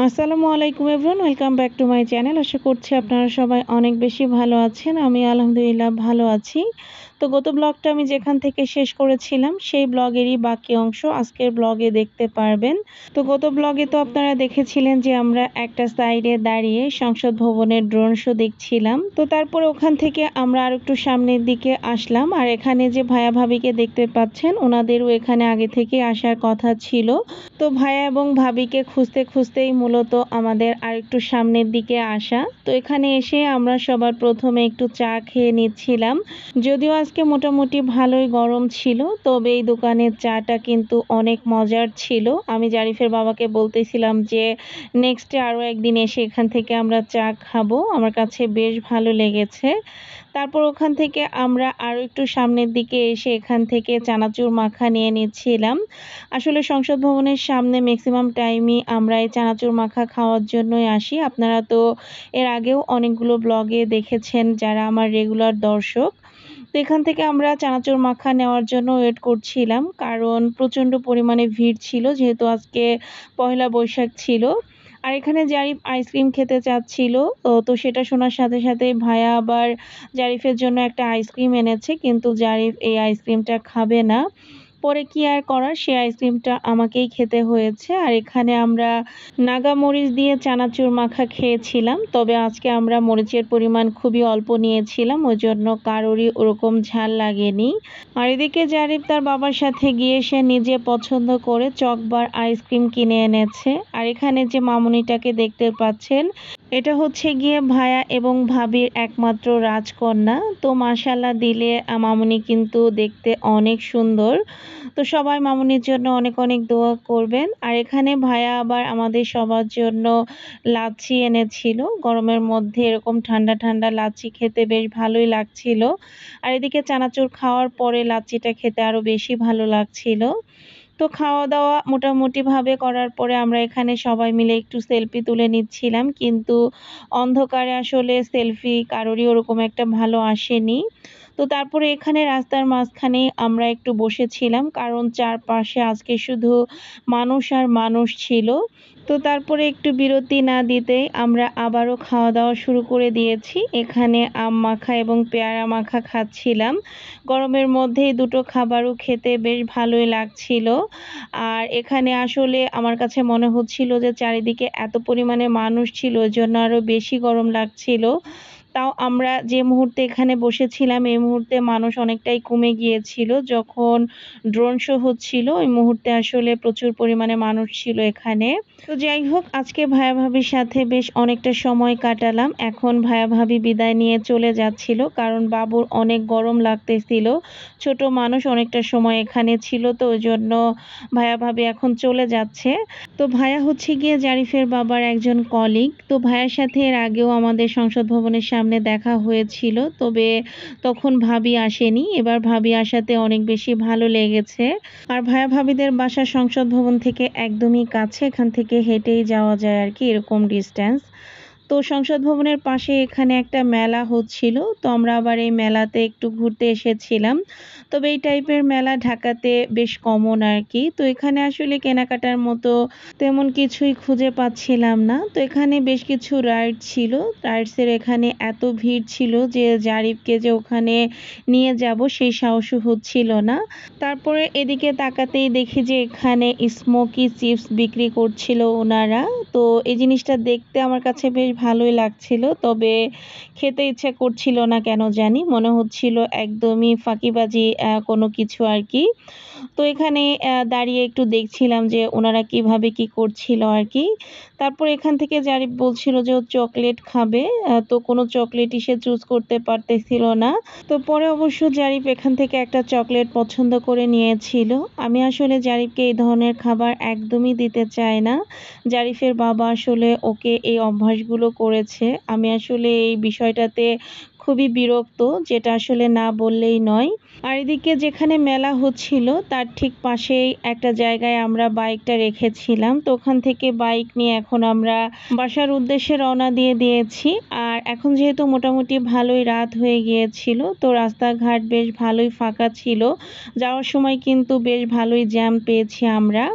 আসসালামু আলাইকুম everyone, welcome back to my channel. আশা করছি আপনারা সবাই অনেক বেশি ভালো আছেন। আমি আলহামদুলিল্লাহ ভালো আছি। তো গত ব্লগটা আমি যেখান থেকে শেষ করেছিলাম সেই ব্লগেরই বাকি অংশ আজকের ব্লগে দেখতে পারবেন। তো গত ব্লগে তো আপনারা দেখেছিলেন যে আমরা একটা সাইডে দাঁড়িয়ে সংসদ ভবনের ড্রোন শো দেখছিলাম। তো তারপরে ওখান থেকে আমরা আর একটু সামনের দিকে আসলাম, আর এখানে যে ভাইয়া ভাবিকে দেখতে পাচ্ছেন ওনাদেরও এখানে আগে থেকে আসার কথা ছিল। তো ভাইয়া এবং ভাবিকে খুঁজতে খুঁজতেই মূলত আমাদের আরেকটু সামনের দিকে আসা। তো এখানে এসে আমরা সবার প্রথমে একটু চা খেয়ে নিচ্ছিলাম। যদিও আজকে মোটামুটি ভালোই গরম ছিল, তবে এই দোকানের চাটা কিন্তু অনেক মজার ছিল। আমি জারিফের বাবাকে বলতেছিলাম যে নেক্সটে আরও একদিন এসে এখান থেকে আমরা চা খাবো, আমার কাছে বেশ ভালো লেগেছে। তারপর ওখান থেকে আমরা আরও একটু সামনের দিকে এসে এখান থেকে চানাচুর মাখা নিয়ে নিচ্ছিলাম। আসলে সংসদ ভবনের সামনে ম্যাক্সিমাম টাইমই আমরা এই চানাচুর মাখা খাওয়ার জন্যই আসি। আপনারা তো এর আগেও অনেকগুলো ব্লগে দেখেছেন যারা আমার রেগুলার দর্শক। তো এখান থেকে আমরা চানাচুর মাখা নেওয়ার জন্য ওয়েট করছিলাম, কারণ প্রচণ্ড পরিমাণে ভিড় ছিল যেহেতু আজকে পহেলা বৈশাখ ছিল। আর এখানে জারিফ আইসক্রিম খেতে চাচ্ছিল, তো সেটা শোনার সাথে সাথে ভাইয়া আবার জারিফের জন্য একটা আইসক্রিম এনেছে, কিন্তু জারিফ এই আইসক্রিমটা খাবে না। পরে কি আর করার, সে আইসক্রিমটা আমাকেই খেতে হয়েছে। আর এখানে আমরা নাগা মরিচ দিয়ে চানাচুর মাখা খেয়েছিলাম, তবে আজকে আমরা মরিচের পরিমাণ খুবই অল্প নিয়েছিলাম, ওই জন্য কারোরই ওরকম ঝাল লাগেনি। আর এদিকে জারিফ তার বাবার সাথে গিয়ে সে নিজে পছন্দ করে চকবার আইসক্রিম কিনে এনেছে। আর এখানে যে মামুনিটাকে দেখতে পাচ্ছেন, এটা হচ্ছে গিয়ে ভাইয়া এবং ভাবির একমাত্র রাজকন্যা। তো মাশাআল্লাহ দিলে মামুনি কিন্তু দেখতে অনেক সুন্দর। তো সবাই মামুনির জন্য অনেক অনেক দোয়া করবেন। আর এখানে ভাইয়া আবার আমাদের সবার জন্য লাচ্ছি এনেছিল। গরমের মধ্যে এরকম ঠান্ডা ঠান্ডা লাচ্ছি খেতে বেশ ভালোই লাগছিল। আর এদিকে চানাচুর খাওয়ার পরে লাচ্ছিটা খেতে আরও বেশি ভালো লাগছিল। তো খাওয়া-দাওয়া মোটামুটিভাবে করার পরে আমরা এখানে সবাই মিলে একটু সেলফি তুলে নিচ্ছিলাম। কিন্তু অন্ধকারে আসলে সেলফি কারোরই ওরকম একটা ভালো আসেনি। তো তারপরে এখানে রাস্তার মাঝখানেই আমরা একটু বসেছিলাম, কারণ চারপাশে আজকে শুধু মানুষ আর মানুষ ছিল। তো তারপরে একটু বিরতি না দিতেই আমরা আবারও খাওয়া-দাওয়া শুরু করে দিয়েছি। এখানে আম মাখা এবং পেয়ারা মাখা খাচ্ছিলাম। গরমের মধ্যে এই দুটো খাবারও খেতে বেশ ভালোই লাগছিল। আর এখানে আসলে আমার কাছে মনে হচ্ছিল যে চারিদিকে এত পরিমাণে মানুষ ছিল, এজন্য আরও বেশি গরম লাগছিল। তাও আমরা যে মুহূর্তে এখানে বসেছিলাম এই মুহূর্তে মানুষ অনেকটাই কমে গিয়েছিল। যখন ড্রোন শো হচ্ছিল ওই মুহূর্তে আসলে প্রচুর পরিমাণে মানুষ ছিল এখানে। তো যাই হোক, আজকে ভাইয়া ভাবির সাথে বেশ অনেকটা সময় কাটালাম। এখন ভাইয়া ভাবি বিদায় নিয়ে চলে যাচ্ছিল, কারণ বাবুর অনেক গরম লাগতেছিল। ছোট মানুষ অনেকটা সময় এখানে ছিল, তো ওই জন্য ভাইয়া ভাবি এখন চলে যাচ্ছে। তো ভাইয়া হচ্ছে গিয়ে জারিফের বাবার একজন কলিগ। তো ভাইয়ার সাথে এর আগেও আমাদের সংসদ ভবনের সামনে দেখা হয়েছিল, তবে তখন ভাবি আসেনি। এবার ভাবি আসাতে অনেক বেশি ভালো লেগেছে। আর ভাইয়া ভাবিদের বাসা সংসদ ভবন থেকে একদমই কাছে, এখান থেকে হেঁটেই যাওয়া যায় আর কি, এরকম ডিস্ট্যান্স। তো সংসদ ভবনের পাশে এখানে একটা মেলা হচ্ছিল, তো আমরা আবার এই মেলাতে একটু ঘুরতে এসেছিলাম। তবে এই টাইপের মেলা ঢাকাতে বেশ কমন আর কি। তো এখানে আসলে কেনাকাটার মতো তেমন কিছুই খুঁজে পাচ্ছিলাম না। তো এখানে বেশ কিছু রাইড ছিল, রাইডসের এখানে এত ভিড় ছিল যে জারিফকে যে ওখানে নিয়ে যাব সেই সাহসও হচ্ছিল না। তারপরে এদিকে তাকাতেই দেখি যে এখানে স্মোকি চিপস বিক্রি করছিল ওনারা। তো এই জিনিসটা দেখতে আমার কাছে বেশ ভালোই লাগছিল, তবে খেতে ইচ্ছে করছিল না কেন জানি, মনে হচ্ছিল একদমই ফাঁকিবাজি কোনো কিছু আর কি। তো এখানে দাঁড়িয়ে একটু দেখছিলাম যে ওনারা কিভাবে কি করছিল আর কি। তারপর এখান থেকে জারিফ বলছিল যে ও চকলেট খাবে, তো কোনো চকলেটই সে চুজ করতে পারতেছিল না। তো পরে অবশ্য জারিফ এখান থেকে একটা চকলেট পছন্দ করে নিয়েছিল। আমি আসলে জারিফকে এই ধরনের খাবার একদমই দিতে চাই না। জারিফের বাবা আসলে ওকে এই অভ্যাসগুলো করেছে। আমি আসলে এই বিষয়টাতে খুবই বিরক্ত, যেটা আসলে না বললেই নয়। আর এদিকে যেখানে মেলা হচ্ছিল তার ঠিক পাশেই একটা জায়গায় আমরা বাইকটা রেখেছিলাম। তো ওখান থেকে বাইক নিয়ে এখন আমরা বাসার উদ্দেশ্যে রওনা দিয়ে দিয়েছি। আর এখন যেহেতু মোটামুটি ভালোই রাত হয়ে গিয়েছিল, তো রাস্তাঘাট বেশ ভালোই ফাঁকা ছিল। যাওয়ার সময় কিন্তু বেশ ভালোই জ্যাম পেয়েছি আমরা।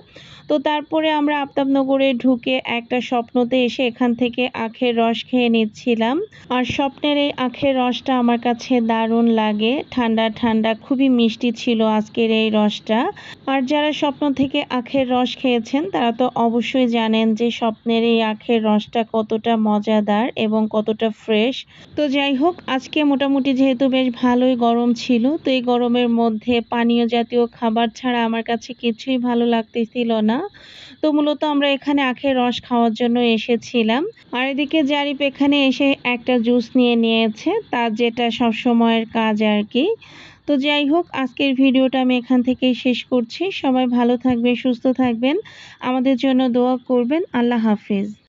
তো তারপরে আমরা আফতাবনগরে ঢুকে একটা স্বপ্নতে এসে এখান থেকে আখের রস খেয়ে নিচ্ছিলাম। আর স্বপ্নের এই আখের রসটা আমার কাছে দারুণ লাগে, ঠান্ডা ঠান্ডা, খুবই মিষ্টি ছিল আজকের এই রসটা। আর যারা স্বপ্ন থেকে আখের রস খেয়েছেন তারা তো অবশ্যই জানেন যে স্বপ্নের এই আখের রসটা কতটা মজাদার এবং কতটা ফ্রেশ। তো যাই হোক, আজকে মোটামুটি যেহেতু বেশ ভালোই গরম ছিল, তো এই গরমের মধ্যে পানীয় জাতীয় খাবার ছাড়া আমার কাছে কিছুই ভালো লাগতেছিল না। তো মূলত আমরা এখানে আখের রস খাওয়ার জন্য এসেছিলাম। আর এদিকে জারিপ এখানে এসে একটা জুস নিয়ে নিয়েছে, তার যেটা সবসময়ের কাজ আর কি। তো যাই হোক, আজকের ভিডিওটা আমি এখান থেকেই শেষ করছি। সবাই ভালো থাকবেন, সুস্থ থাকবেন, আমাদের জন্য দোয়া করবেন। আল্লাহ হাফেজ।